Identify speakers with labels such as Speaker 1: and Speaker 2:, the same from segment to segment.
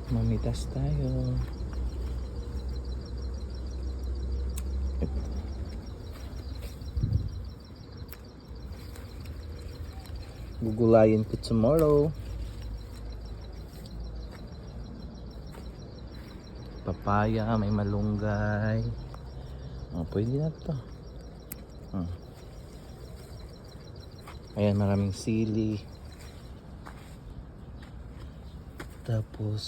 Speaker 1: Mamitas tayo. Gugulayin ko tomorrow. Papaya, may malunggay. Oh, pwede na to. Ayan, maraming sili. Tapos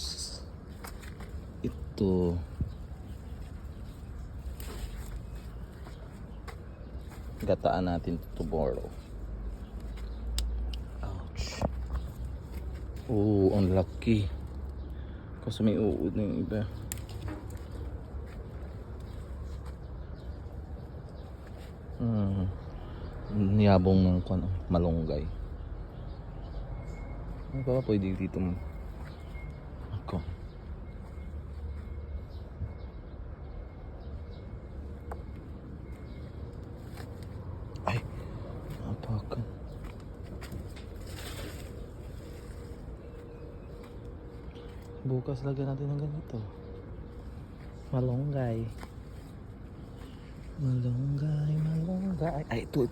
Speaker 1: ito. Gataan natin tomorrow. Ouch. Oh, ang laki. Kasi may uod na yung iba. Niyabong ng malunggay. Ano ba pwede dito mo? Ako. Ay, apakan. Bukas lagyan natin ng ganito. Malunggay. Malunggay, malunggay. Ay, ito.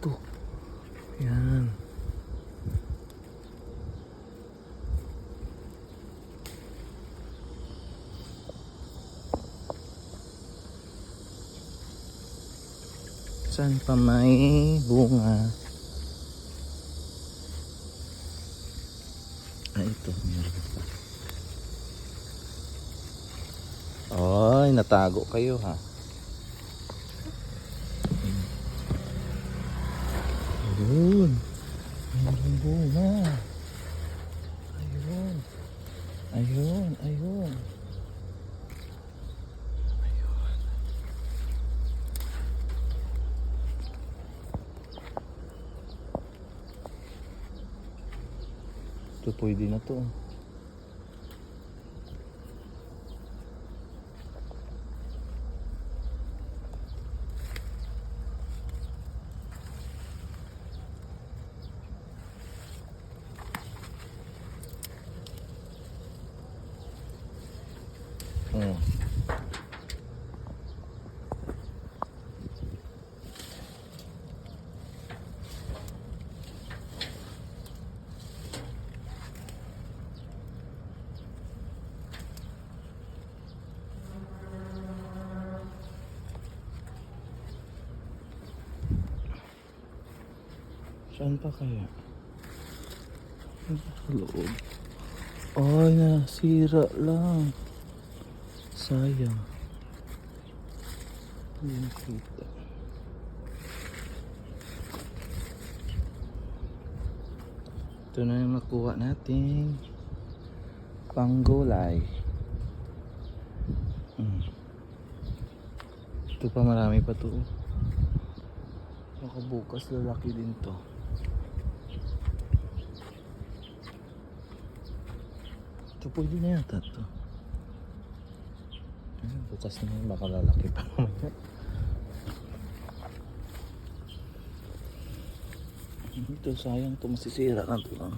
Speaker 1: Yan. Saan pa may bunga? Ay, ito. Meron pa. Ay, natago kayo ha. Ayun. Meron bunga. Ayun. Ito pwede na to. Saan pa kaya? Sa loob. Ay, nasira lang. Sayang. Hindi nakita. Ito na yung nakuha natin. Panggulay. Ito pa, marami pa to. Baka bukas lalaki din to. Ito pwede na yata to. Bukas na yun, baka lalaki pa mamaya. Ito sayang to, masisira na to lang.